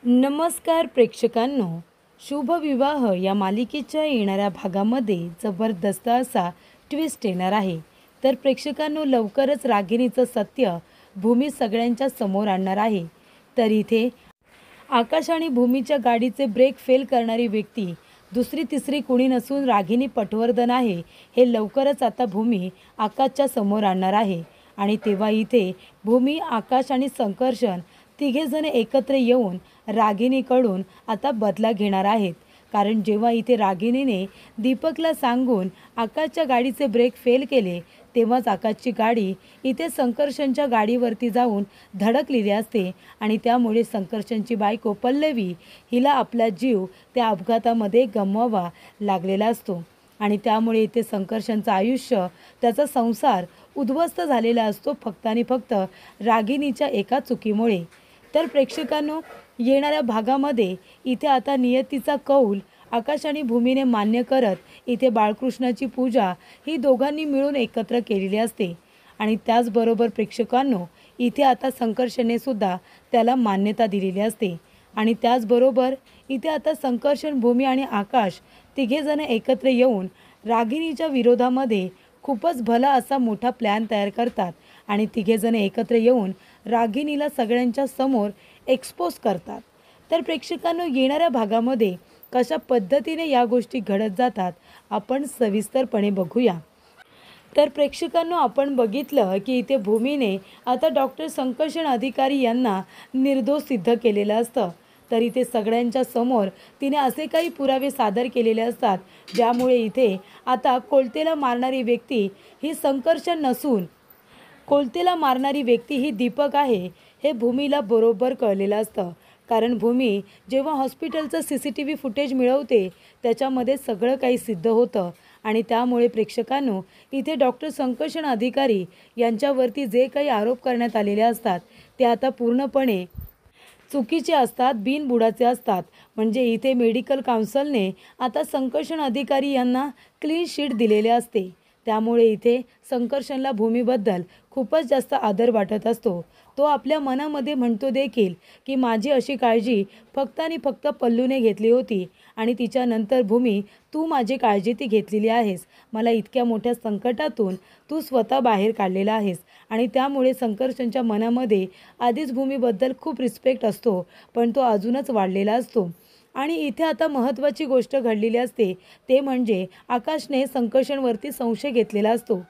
नमस्कार प्रेक्षकांनो, शुभ विवाह या मालिकेच्या येणाऱ्या भागामध्ये जबरदस्त असा ट्विस्ट येणार आहे. तर प्रेक्षकांनो, लवकरच रागिणीचं सत्य भूमी सगळ्यांच्या समोर आणणार आहे. तर इथे आकाश आणि भूमीच्या गाडीचे ब्रेक फेल करणारी व्यक्ती दुसरी तिसरी कुणी नसून रागिनी पटवर्धन आहे, हे लवकरच आता भूमी आकाशच्या समोर आणणार आहे. आणि तेव्हा इथे भूमी, आकाश आणि संकर्षण तिघेजण एकत्र येऊन रागिनीकडून आता बदला घेणार आहेत. कारण जेव्हा इथे रागिनीने दीपकला सांगून आकाशच्या गाडीचे ब्रेक फेल केले, तेव्हाच आकाशची गाडी इथे संकर्षणच्या गाडीवरती जाऊन धडकलेली असते आणि त्यामुळे संकर्षणची बायको पल्लवी हिला आपला जीव त्या अपघातामध्ये गमवावा लागलेला असतो. आणि त्यामुळे इथे संकर्षणचं आयुष्य, त्याचा संसार उद्ध्वस्त झालेला असतो फक्त आणि फक्त रागिनीच्या एका चुकीमुळे. तर प्रेक्षकांनो, येणाऱ्या भागामध्ये इथे आता नियतीचा कौल आकाश आणि भूमीने मान्य करत इथे बाळकृष्णाची पूजा ही दोघांनी मिळून एकत्र केलेली असते. आणि त्याचबरोबर प्रेक्षकांनो, इथे आता संकर्षणने सुद्धा त्याला मान्यता दिलेली असते. आणि त्याचबरोबर इथे आता संकर्षण, भूमी आणि आकाश तिघेजण एकत्र येऊन रागिणीच्या विरोधामध्ये खूपच भला असा मोठा प्लॅन तयार करतात आणि तिघेजण एकत्र येऊन रागिणीला सगळ्यांच्या समोर एक्सपोज करतात. तर प्रेक्षकांनो, येणाऱ्या भागामध्ये कशा पद्धतीने या गोष्टी घडत जातात आपण सविस्तरपणे बघूया. तर प्रेक्षकांनो, आपण बघितलं की इथे भूमीने आता डॉक्टर संकर्षण अधिकारी यांना निर्दोष सिद्ध केलेलं असतं. तर इथे सगळ्यांच्या समोर तिने असे काही पुरावे सादर केलेले असतात ज्यामुळे इथे आता कोलतेला मारणारी व्यक्ती ही संकर्षण नसून कोलतेला मारणारी व्यक्ती ही दीपक आहे, हे भूमीला बरोबर कळलेलं असतं. कारण भूमी जेव्हा हॉस्पिटलचं CCTV फुटेज मिळवते त्याच्यामध्ये सगळं काही सिद्ध होतं. आणि त्यामुळे प्रेक्षकांनो, इथे डॉक्टर संकर्षण अधिकारी यांच्यावरती जे काही आरोप करण्यात आलेले असतात ते आता पूर्णपणे चुकीचे असतात, बिनबुडाचे असतात. म्हणजे इथे मेडिकल काउन्सिलने आता संकर्षण अधिकारी यांना क्लीन शीट दिलेले असते. त्यामुळे इथे संकर्षणला भूमीबद्दल खूपच जास्त आदर वाटत असतो. तो आपल्या मनामध्ये म्हणतो देखील की माझी अशी काळजी फक्त आणि फक्त पल्लूने घेतली होती आणि तिच्यानंतर भूमी, तू माझी काळजी ती घेतलेली आहेस. मला इतक्या मोठ्या संकटातून तू स्वतः बाहेर काढलेला आहेस. आणि त्यामुळे संकर्षणच्या मनामध्ये आधीच भूमीबद्दल खूप रिस्पेक्ट असतो, पण तो अजूनच वाढलेला असतो. आणि इथे आता महत्त्वाची गोष्ट घडलेली असते, ते म्हणजे आकाशने संकर्षणवरती संशय घेतलेला असतो.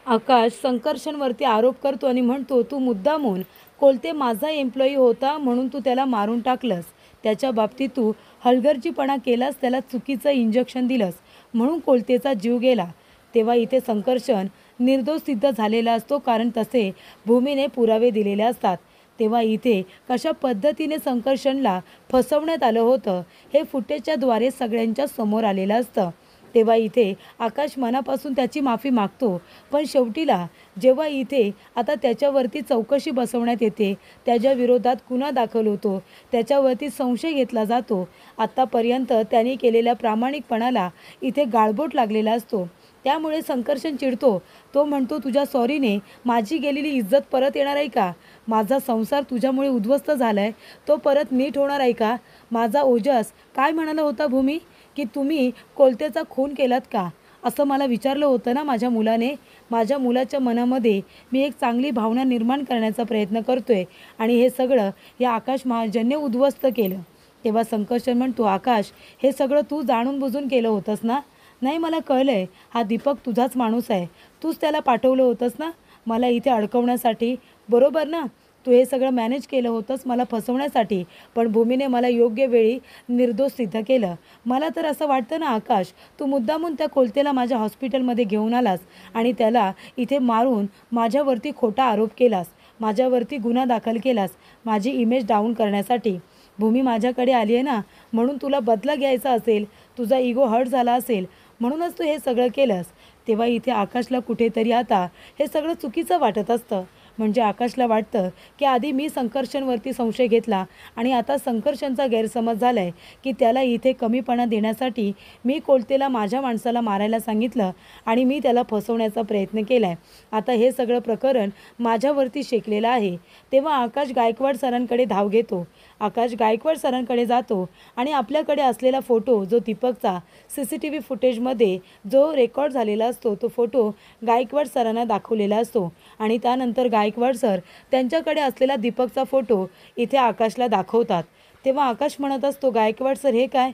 आकाश संकर्षणवरती आरोप करतो आणि म्हणतो, तू मुद्दामून कोलते माझा एम्प्लॉई होता म्हणून तू त्याला मारून टाकलंस, त्याच्या बाबतीत तू हलगर्जीपणा केलास, त्याला चुकीचं इंजेक्शन दिलंस म्हणून कोलतेचा जीव गेला. तेव्हा इथे संकर्षण निर्दोष सिद्ध झालेला असतो, कारण तसे भूमीने पुरावे दिलेले असतात. तेव्हा इथे कशा पद्धतीने संकर्षणला फसवण्यात आलं होतं हे फुटेजच्याद्वारे सगळ्यांच्या समोर आलेलं असतं. तेव्हा इथे आकाश मनापासून त्याची माफी मागतो, पण शेवटीला जेव्हा इथे आता त्याच्यावरती चौकशी बसवण्यात येते, त्याच्या विरोधात गुन्हा दाखल होतो, त्याच्यावरती संशय घेतला जातो, आत्तापर्यंत त्यांनी केलेल्या प्रामाणिकपणाला इथे गाळबोट लागलेला असतो. त्यामुळे संकर्षण चिडतो. तो म्हणतो, तुझ्या सॉरीने माझी गेलेली इज्जत परत येणार आहे का? माझा संसार तुझ्यामुळे उद्ध्वस्त झाला आहे, तो परत नीट होणार आहे का? माझा ओजस काय म्हणाला होता भूमी, की तुम्ही कोलतेचा खून केलात का, असं मला विचारलं होतं ना माझ्या मुलाने. माझ्या मुलाच्या मनामध्ये मी एक चांगली भावना निर्माण करण्याचा प्रयत्न करतोय आणि हे सगळं या आकाश महाजनने उद्ध्वस्त केलं. तेव्हा संकर्षण म्हणतो, आकाश, हे सगळं तू जाणून बुजून केलं होतंस ना? नाही, मला कळलं आहे, हा दीपक तुझाच माणूस आहे, तूच त्याला पाठवलं होतंस ना मला इथे अडकवण्यासाठी, बरोबर ना? तू हे सगळं मॅनेज केलं होतंस मला फसवण्यासाठी, पण भूमीने मला योग्य वेळी निर्दोष सिद्ध केलं. मला तर असं वाटतं ना आकाश, तू मुद्दामून त्या कोलतेला माझ्या हॉस्पिटलमध्ये घेऊन आलास आणि त्याला इथे मारून माझ्यावरती खोटा आरोप केलास, माझ्यावरती गुन्हा दाखल केलास माझी इमेज डाऊन करण्यासाठी. भूमी माझ्याकडे आली आहे ना, म्हणून तुला बदला घ्यायचा असेल, तुझा इगो हर्ट झाला असेल म्हणूनच तू हे सगळं केलंस. तेव्हा इथे आकाशला कुठेतरी आता हे सगळं चुकीचं वाटत असतं. म्हणजे आकाशला वाटतं की आधी मी संकर्षणवरती संशय घेतला आणि आता संकर्षणचा गैरसमज झाला आहे की त्याला इथे कमीपणा देण्यासाठी मी कोलतेला माझ्या माणसाला मारायला सांगितलं आणि मी त्याला फसवण्याचा प्रयत्न केला आहे. आता हे सगळं प्रकरण माझ्यावरती शेकलेलं आहे. तेव्हा आकाश गायकवाड सरांकडे धाव घेतो आकाश गायकवाड सरांकडे जातो आणि आपल्याकडे असलेला फोटो जो दीपकचा CCTV फुटेजमध्ये जो रेकॉर्ड झालेला असतो तो फोटो गायकवाड सरांना दाखवलेला असतो आणि त्यानंतर गायकवाड सर त्यांच्याकडे असलेला दीपकचा फोटो इथे आकाशला दाखवतात। तेव्हा आकाश म्हणत असतो, गायकवाड सर हे काय?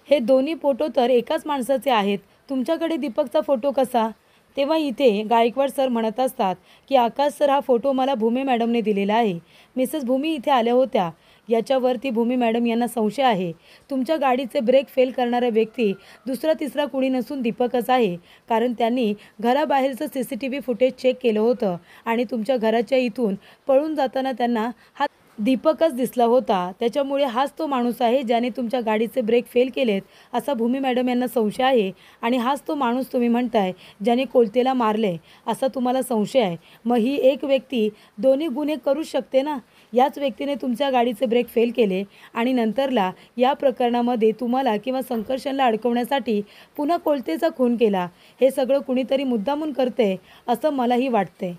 हे दोन्ही फोटो तर एकाच माणसाचे आहेत, तुमच्याकडे दीपकचा फोटो कसा? तेव्हा इथे गायकवाड सर म्हणत असतात की आकाश सर हा फोटो मला भूमी मॅडमने दिलेला आहे। मिसेस भूमी इथे आल्या होत्या, याच्यावरती भूमी मॅडम यांना संशय आहे। तुमच्या गाडीचे ब्रेक फेल करणारा व्यक्ती दुसरा तिसरा कुणी नसून दीपकच आहे, कारण त्यांनी घराबाहेरचं CCTV फुटेज चेक केलं होतं आणि तुमच्या घराच्या इथून पळून जाताना त्यांना हा दीपकच दिसला होता, त्याच्यामुळे हाच तो माणूस आहे ज्याने तुमच्या गाडीचे ब्रेक फेल केलेत असा भूमी मॅडम यांना संशय आहे आणि हाच तो माणूस तुम्ही म्हणताय ज्याने कोलतेला मारले असा तुम्हाला संशय आहे। मग ही एक व्यक्ती दोन्ही गुन्हे करू शकते ना? याच व्यक्तीने तुमच्या गाडीचे ब्रेक फेल केले आणि नंतरला या प्रकरणामध्ये तुम्हाला किंवा संकर्षणला अडकवण्यासाठी पुन्हा कोलतेचा खून केला। हे सगळं कुणीतरी मुद्दामून करते असं मलाही वाटते।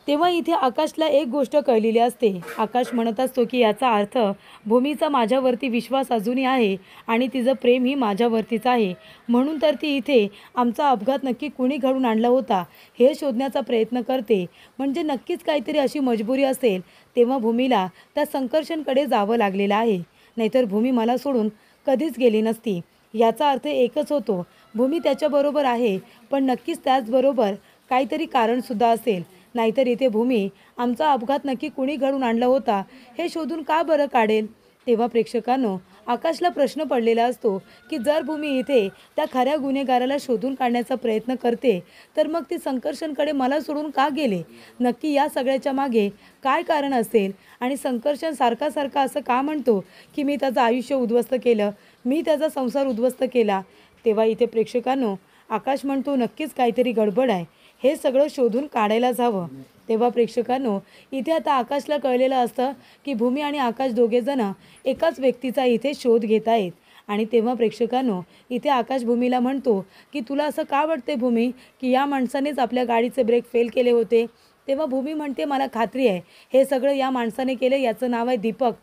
तेव्हा इथे आकाशला एक गोष्ट कळलेली असते। आकाश म्हणत असतो की याचा अर्थ भूमीचा माझ्यावरती विश्वास अजूनही आहे आणि तिचं प्रेमही माझ्यावरतीच आहे, म्हणून तर ती इथे आमचा अपघात नक्की कुणी घडून आणला होता हे शोधण्याचा प्रयत्न करते। म्हणजे नक्कीच काहीतरी अशी मजबुरी असेल, तेव्हा भूमीला त्या संकर्षणकडे जावं लागलेलं आहे, नाहीतर भूमी मला सोडून कधीच गेली नसती। याचा अर्थ एकच होतो, भूमी त्याच्याबरोबर आहे, पण नक्कीच त्याचबरोबर काहीतरी कारणसुद्धा असेल, नाहीतर इथे भूमी आमचा अपघात नक्की कुणी घडून आणला होता हे शोधून का बरं काढेल? तेव्हा प्रेक्षकांनो, आकाशला प्रश्न पडलेला असतो की जर भूमी इथे त्या खऱ्या गुन्हेगाराला शोधून काढण्याचा प्रयत्न करते तर मग ती संकर्षणकडे मला सोडून का गेले? नक्की या सगळ्याच्या मागे काय कारण असेल? आणि संकर्षण सारखा सारखा असं का म्हणतो की मी त्याचं आयुष्य उद्ध्वस्त केलं, मी त्याचा संसार उद्ध्वस्त केला? तेव्हा इथे प्रेक्षकांनो, आकाश म्हणतो नक्कीच काहीतरी गडबड आहे, हे सगळं शोधून काढायलाच हवं। तेव्हा प्रेक्षकांनो, इथे आता आकाशला कळलेलं असतं की भूमी आणि आकाश दोघेजण एकाच व्यक्तीचा इथे शोध घेत आहेत। आणि तेव्हा प्रेक्षकांनो, इथे आकाश भूमीला म्हणतो की तुला असं का वाटते भूमी की या माणसानेच आपल्या गाडीचे ब्रेक फेल केले होते? तेव्हा भूमी म्हणते मला खात्री आहे हे सगळं या माणसाने केले, याचं नाव आहे दीपक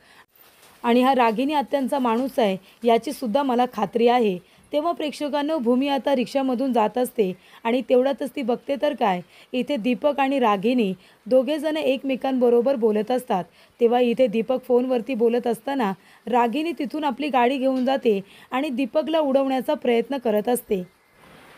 आणि हा रागिनी आत्यांचा माणूस आहे याची सुद्धा मला खात्री आहे। तेव्हा प्रेक्षकांनो, भूमी आता रिक्षामधून जात असते आणि तेवढ्यातच ती बघते तर काय, इथे दीपक आणि रागिनी दोघेजण एकमेकांबरोबर बोलत असतात। तेव्हा इथे दीपक फोनवरती बोलत असताना रागिनी तिथून आपली गाडी घेऊन जाते आणि दीपकला उडवण्याचा प्रयत्न करत असते,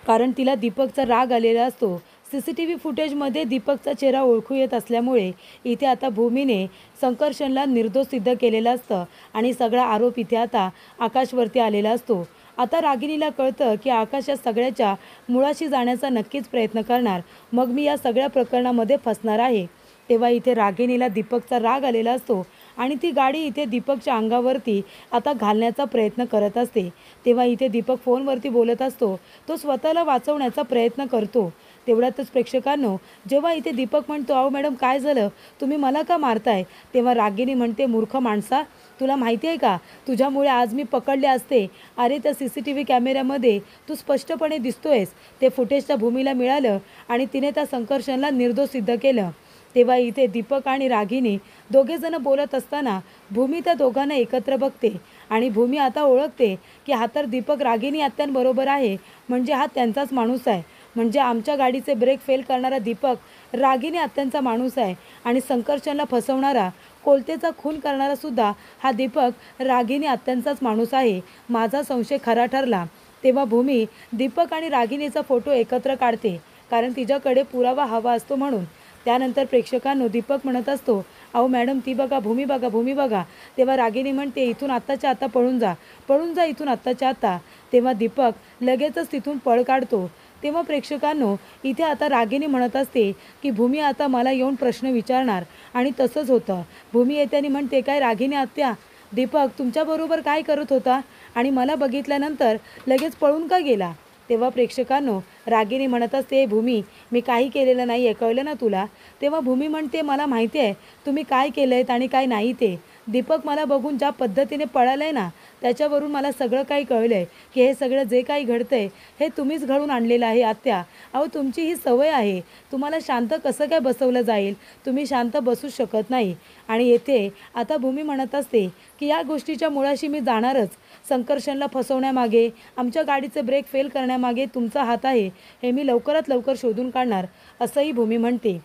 कारण तिला दीपकचा राग आलेला असतो। CCTV फुटेजमध्ये दीपकचा चेहरा ओळखू येत असल्यामुळे इथे आता भूमीने संकर्षणला निर्दोष सिद्ध केलेलं असतं आणि सगळा आरोप इथे आता आकाशवरती आलेला असतो। आता रागिनीला कळतं की आकाश या सगळ्याच्या मुळाशी जाण्याचा नक्कीच प्रयत्न करणार, मग मी या सगळ्या प्रकरणामध्ये फसणार आहे। तेव्हा इथे रागिनीला दीपकचा राग आलेला असतो आणि ती गाडी इथे दीपकच्या अंगावरती आता घालण्याचा प्रयत्न करत असते। तेव्हा इथे दीपक फोनवरती बोलत असतो, तो स्वतःला वाचवण्याचा प्रयत्न करतो। तेवढ्यातच प्रेक्षकांनो, जेव्हा इथे दीपक म्हणतो अहो मॅडम काय झालं, तुम्ही मला का मारताय? तेव्हा रागिनी म्हणते मूर्ख माणसा, तुला माहिती आहे का, तुझ्यामुळे आज मी पकडले असते। अरे त्या CCTV कॅमेऱ्यामध्ये तू स्पष्टपणे दिसतोयस, ते फुटेज त्या भूमीला मिळालं आणि तिने त्या संकर्षणला निर्दोष सिद्ध केलं। तेव्हा इथे दीपक आणि रागिनी दोघेजण बोलत असताना भूमी त्या दोघांना एकत्र बघते आणि भूमी आता ओळखते की हा तर दीपक रागिनी आत्यांबरोबर आहे, म्हणजे हा त्यांचाच माणूस आहे। म्हणजे आमच्या गाडीचे ब्रेक फेल करणारा दीपक रागिनी आत्यांचा माणूस आहे आणि संकर्षणला फसवणारा, कोलतेचा खून करणारा सुद्धा हा दीपक रागिनी आत्यांचाच माणूस आहे। माझा संशय खरा ठरला। तेव्हा भूमी दीपक आणि रागिनीचा फोटो एकत्र काढते, कारण तिच्याकडे पुरावा हवा असतो म्हणून। त्यानंतर प्रेक्षकांनो, दीपक म्हणत असतो अहो मॅडम ती बघा, भूमी बघा, भूमी बघा। तेव्हा रागिनी म्हणते इथून आत्ताच्या आत्ता पळून जा, पळून जा इथून आत्ताच्या आत्ता। तेव्हा दीपक लगेचच तिथून पळ काढतो। तेव्हा प्रेक्षकांनो, इथे आता रागिनी म्हणत असते की भूमी आता मला येऊन प्रश्न विचारणार आणि तसंच होतं। भूमी येत्याने म्हणते काय रागिनी आत्या, दीपक तुमच्याबरोबर काय करत होता आणि मला बघितल्यानंतर लगेच पळून का गेला? तेव्हा प्रेक्षकांनो, रागिनी म्हणत असते भूमी मी काही केलेलं नाही आहे, कळलं ना तुला? तेव्हा भूमी म्हणते मला माहिती आहे तुम्ही काय केलं आहेत आणि काय नाही ते। दीपक मला बघून ज्या पद्धतीने पळाला आहे ना, त्याच्यावरून मला सगळं काही कळलं आहे की हे सगळं जे काही घडतं आहे हे तुम्हीच घडून आणलेलं आहे आत्या. अहो तुमची ही सवय आहे, तुम्हाला शांत कसं काय बसवलं जाईल? तुम्ही शांत बसू शकत नाही. आणि येथे आता भूमी म्हणत असते की या गोष्टीच्या मुळाशी मी जाणारच. संकर्षणला फसवण्यामागे, आमच्या गाडीचे ब्रेक फेल करण्यामागे तुमचा हात आहे, हे मी लवकरात लवकर शोधून काढणार, असंही भूमी म्हणते.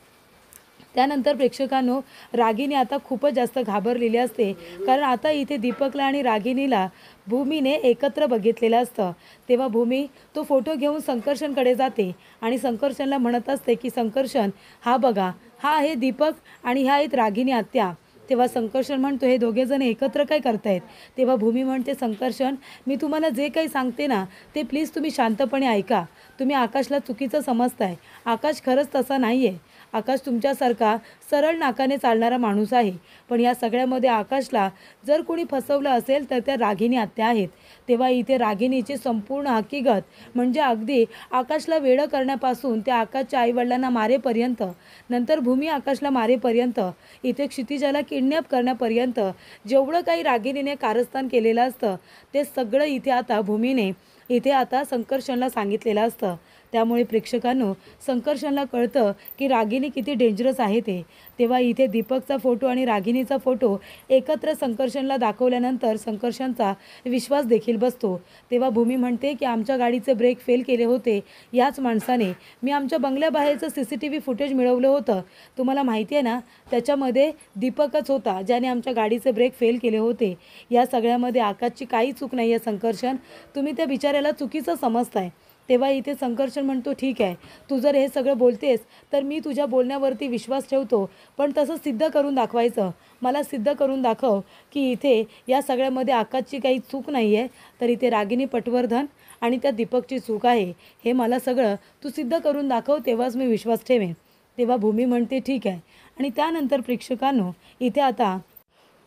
त्यानंतर प्रेक्षकांनो, रागिनी आता खूपच जास्त घाबरलेली असते, कारण आता इथे दीपकला आणि रागिनीला भूमीने एकत्र बघितलेलं असतं. तेव्हा भूमी तो फोटो घेऊन संकर्षणकडे जाते आणि संकर्षणला म्हणत असते की संकर्षण, हा बघा, हा आहे दीपक आणि ह्या आहेत रागिनी आत्या. तेव्हा संकर्षण म्हणतो, हे दोघेजण एकत्र काय करतायत? तेव्हा भूमी म्हणते, संकर्षण, मी तुम्हाला जे काही सांगते ना ते प्लीज तुम्ही शांतपणे ऐका. तुम्ही आकाशला चुकीचं समजताय. आकाश खरंच तसा नाही आहे. आकाश तुमच्यासारखा सरळ नाकाने चालणारा माणूस आहे. पण या सगळ्यामध्ये आकाशला जर कोणी फसवलं असेल तर त्या रागिनी आत्या आहेत. तेव्हा इथे रागिनीची संपूर्ण हकीकत म्हणजे अगदी आकाशला वेडं करण्यापासून त्या आकाशच्या आईवडिलांना मारेपर्यंत, नंतर भूमी आकाशला मारेपर्यंत, इथे क्षितिजाला किडनॅप करण्यापर्यंत जेवढं काही रागिनीने कारस्थान केलेलं असतं ते सगळं इथे आता भूमीने इथे आता संकर्षणला सांगितलेलं असतं. त्यामुळे प्रेक्षकांनो, संकर्षणला कळतं की रागिनी किती डेंजरस आहे ते. तेव्हा इथे दीपकचा फोटो आणि रागिनीचा फोटो एकत्र संकर्षणला दाखवल्यानंतर संकर्षणचा विश्वास देखील बसतो. तेव्हा भूमी म्हणते की आमच्या गाडीचे ब्रेक फेल केले होते याच माणसाने. मी आमच्या बंगल्याबाहेरचं CCTV फुटेज मिळवलं होतं. तुम्हाला माहिती आहे ना, त्याच्यामध्ये दीपकच होता ज्याने आमच्या गाडीचे ब्रेक फेल केले होते. या सगळ्यामध्ये आकाशची काही चूक नाही आहे संकर्षण, तुम्ही त्या बिचाऱ्याला चुकीचं समजताय. तेव्हा इथे संकर्षण म्हणतो, ठीक आहे, तू जर हे सगळं बोलतेस तर मी तुझ्या बोलण्यावरती विश्वास ठेवतो, पण तसं सिद्ध करून दाखवायचं. मला सिद्ध करून दाखव की इथे या सगळ्यामध्ये आकाशची काही चूक नाही आहे, तर इथे रागिनी पटवर्धन आणि त्या दीपकची चूक आहे. हे मला सगळं तू सिद्ध करून दाखव, तेव्हाच मी विश्वास ठेवेन. तेव्हा भूमी म्हणते, ठीक आहे. आणि त्यानंतर प्रेक्षकांनो, इथे आता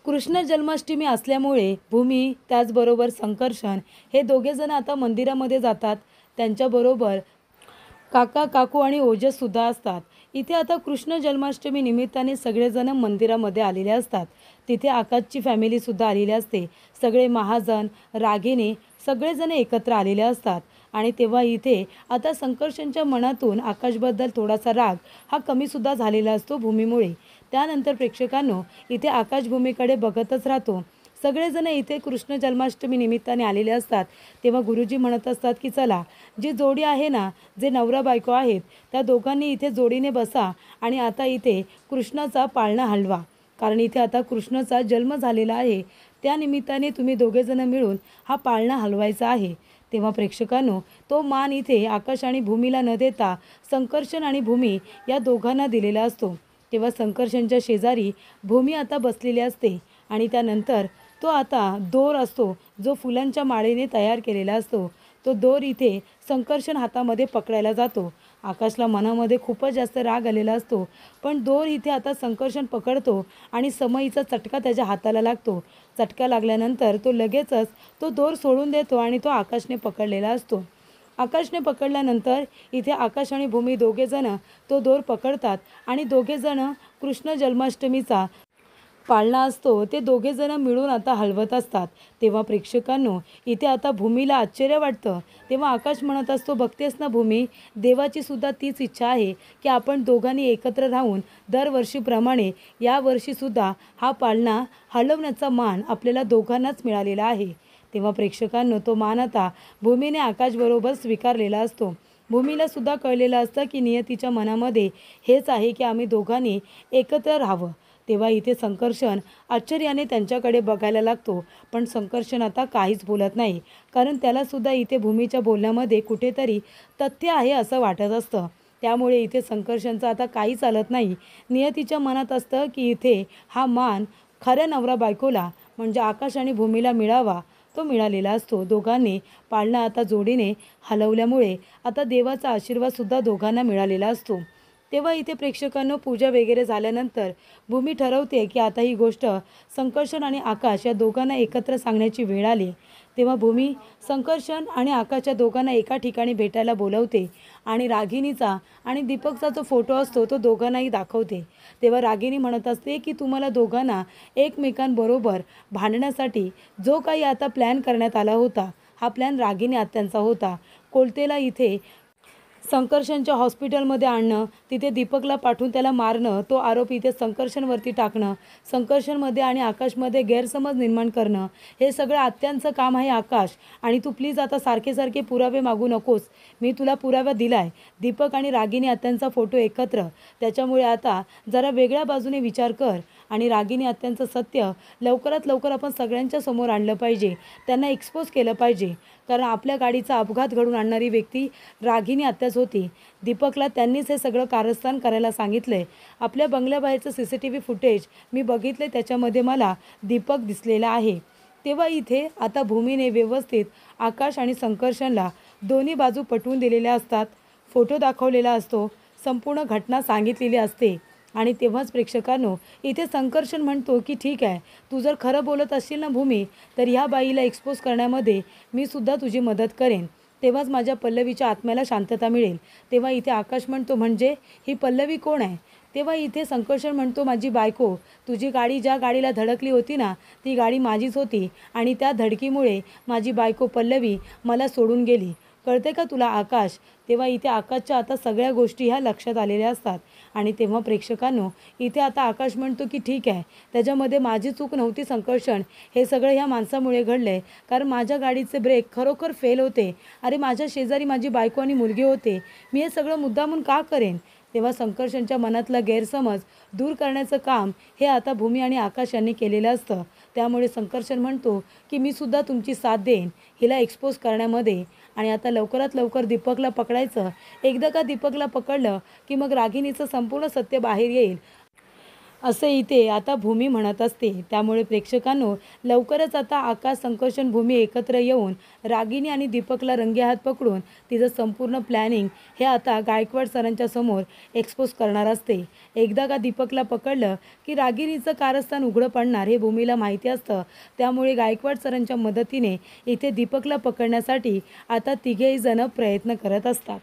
कृष्ण जन्माष्टमी असल्यामुळे भूमी त्याचबरोबर संकर्षण हे दोघेजण आता मंदिरामध्ये जातात. त्यांच्याबरोबर काका, काकू आणि ओजससुद्धा असतात. इथे आता कृष्ण जन्माष्टमी निमित्ताने सगळेजण मंदिरामध्ये आलेले असतात. तिथे आकाशची फॅमिलीसुद्धा आलेली असते. सगळे महाजन, रागिनी सगळेजण एकत्र आलेले असतात. आणि तेव्हा इथे आता संकर्षणच्या मनातून आकाशबद्दल थोडासा राग हा कमीसुद्धा झालेला असतो भूमीमुळे. त्यानंतर प्रेक्षकांनो, इथे आकाश भूमीकडे बघतच राहतो. सगळेजण इथे कृष्ण जन्माष्टमी निमित्ताने आलेले असतात. तेव्हा गुरुजी म्हणत असतात की चला, जी जोडी आहे ना, जे नवरा बायको आहेत, त्या दोघांनी इथे जोडीने बसा आणि आता इथे कृष्णाचा पाळणा हलवा. कारण इथे आता कृष्णाचा जन्म झालेला आहे. त्या निमित्ताने तुम्ही दोघेजण मिळून हा पाळणा हलवायचा आहे. तेव्हा प्रेक्षकांनो, तो मान इथे आकाश आणि भूमीला न देता संकर्षण आणि भूमी या दोघांना दिलेला असतो. तेव्हा संकर्षणच्या शेजारी भूमी आता बसलेली असते आणि त्यानंतर तो आता दोर असतो जो फुलांच्या माळेने तयार केलेला असतो. तो दोर इथे संकर्षण हातामध्ये पकडायला जातो. आकाशला मनामध्ये खूपच जास्त राग आलेला असतो, पण दोर इथे आता संकर्षण पकडतो आणि समईचा चटका त्याच्या हाताला लागतो. चटका लागल्यानंतर तो लगेचच तो दोर सोडून देतो आणि तो आकाशने पकडलेला असतो. आकाशने पकडल्यानंतर इथे आकाश आणि भूमी दोघेजण तो दोर पकडतात आणि दोघेजण कृष्ण जन्माष्टमीचा पाळणा असतो ते दोघेजण मिळून आता हलवत असतात. तेव्हा प्रेक्षकांनो, इथे आता भूमीला आश्चर्य वाटतं. तेव्हा आकाश म्हणत असतो, बघतेस ना भूमी, देवाची सुद्धा तीच इच्छा आहे की आपण दोघांनी एकत्र राहून दरवर्षीप्रमाणे यावर्षीसुद्धा हा पाळणा हलवण्याचा मान आपल्याला दोघांनाच मिळालेला आहे. तेव्हा प्रेक्षकांनो, तो मान आता भूमीने आकाशबरोबर स्वीकारलेला असतो. भूमीला सुद्धा कळलेलं असतं की नियतीच्या मनामध्ये हेच आहे की आम्ही दोघांनी एकत्र राहावं. तेव्हा इथे संकर्षण आश्चर्याने त्यांच्याकडे बघायला लागतो, पण संकर्षण आता काहीच बोलत नाही, कारण त्यालासुद्धा इथे भूमीच्या बोलण्यामध्ये कुठेतरी तथ्य आहे असं वाटत असतं. त्यामुळे इथे संकर्षणचं आता काही चालत नाही. नियतीच्या मनात असतं की इथे हा मान खऱ्या नवरा बायकोला म्हणजे आकाश आणि भूमीला मिळावा, तो मिळालेला असतो. दोघांनी पाळणा आता जोडीने हलवल्यामुळे आता देवाचा आशीर्वादसुद्धा दोघांना मिळालेला असतो. तेव्हा इथे प्रेक्षकांनो पूजा वगैरे झाल्यानंतर भूमी ठरवते की आता ही गोष्ट संकर्षण आणि आकाश या दोघांना एकत्र सांगण्याची वेळ आली। तेव्हा भूमी संकर्षण आणि आकाशच्या दोघांना एका ठिकाणी भेटायला बोलवते आणि रागिणीचा आणि दीपकचा जो फोटो असतो तो दोघांनाही दाखवते। तेव्हा रागिणी म्हणत असते की तुम्हाला दोघांना एकमेकांबरोबर भांडण्यासाठी जो काही आता प्लॅन करण्यात आला होता, हा प्लॅन रागिणी आत्यांचा होता। कोलतेला इथे संकर्षणच्या हॉस्पिटलमध्ये आणणं, तिथे दीपकला पाठवून त्याला मारणं, तो आरोप इथे संकर्षणवरती टाकणं, संकर्षणमध्ये आणि आकाशमध्ये गैरसमज निर्माण करणं, हे सगळं आत्यांचं काम आहे आकाश। आणि तू प्लीज आता सारखे सारखे पुरावे मागू नकोस, मी तुला पुरावा दिलाय, दीपक आणि रागिणी आत्यांचा फोटो एकत्र, त्याच्यामुळे आता जरा वेगळ्या बाजूने विचार कर आणि रागिणी आत्यांचं सत्य लवकरात लवकर आपण सगळ्यांच्या समोर आणलं पाहिजे, त्यांना एक्सपोज केलं पाहिजे। कारण आपल्या गाडीचा अपघात घडवून आणणारी व्यक्ती रागिणी आत्याच होती। दीपकला त्यांनीच हे सगळं कारस्थान करायला सांगितलंय। आपल्या बंगल्याबाहेरचं CCTV फुटेज मी बघितले, त्याच्यामध्ये मला दीपक दिसलेला आहे। तेव्हा इथे आता भूमीने व्यवस्थित आकाश आणि संकर्षणला दोन्ही बाजू पटवून दिलेल्या असतात, फोटो दाखवलेला असतो, संपूर्ण घटना सांगितलेली असते। आणि तेव्हाच प्रेक्षकांनो इथे संकर्षण म्हणतो की ठीक आहे, तू जर खरं बोलत असशील ना भूमी, तर ह्या बाईला एक्सपोज करण्यामध्ये मी सुद्धा तुझी मदत करेन, तेव्हाच माझ्या पल्लवीच्या आत्म्याला शांतता मिळेल। तेव्हा इथे आकाश म्हणतो म्हणजे ही पल्लवी कोण आहे? तेव्हा इथे संकर्षण म्हणतो माझी बायको, तुझी गाडी ज्या गाडीला धडकली होती ना, ती गाडी माझीच होती आणि त्या धडकीमुळे माझी बायको पल्लवी मला सोडून गेली, कळते का तुला आकाश? तेव्हा इथे आकाशच्या आता सगळ्या गोष्टी ह्या लक्षात आलेल्या असतात। आणि तेव्हा प्रेक्षकांनो इथे आता आकाश म्हणतो की ठीक आहे, त्याच्यामध्ये माझी चूक नव्हती संकर्षण, हे सगळं ह्या माणसामुळे घडलंय, कारण माझ्या गाडीचे ब्रेक खरोखर फेल होते, अरे माझ्या शेजारी माझी बायको आणि मुलगी होते, मी हे सगळं मुद्दामून का करेन? तेव्हा संकर्षणच्या मनातला गैरसमज दूर करण्याचं काम हे आता भूमी आणि आकाश यांनी केलेलं असतं। त्यामुळे संकर्षण म्हणतो की मी सुद्धा तुमची साथ देईन हिला एक्सपोज करण्यामध्ये। आणि आता लवकरात लवकर दीपकला पकडायचं, एकदा का दीपकला पकडलं की मग रागिणीचं संपूर्ण सत्य बाहेर येईल, असे इथे आता भूमी म्हणत असते। त्यामुळे प्रेक्षकांनो लवकरच आता आकाश, संकर्षण, भूमी एकत्र येऊन रागिणी आणि दीपकला रंगेहात पकडून तिचं संपूर्ण प्लॅनिंग हे आता गायकवाड सरांच्या समोर एक्सपोज करणार असते। एकदा का दीपकला पकडलं की रागिणीचं कारस्थान उघडं पडणार हे भूमीला माहिती असतं। त्यामुळे गायकवाड सरांच्या मदतीने इथे दीपकला पकडण्यासाठी आता तिघेही जण प्रयत्न करत असतात।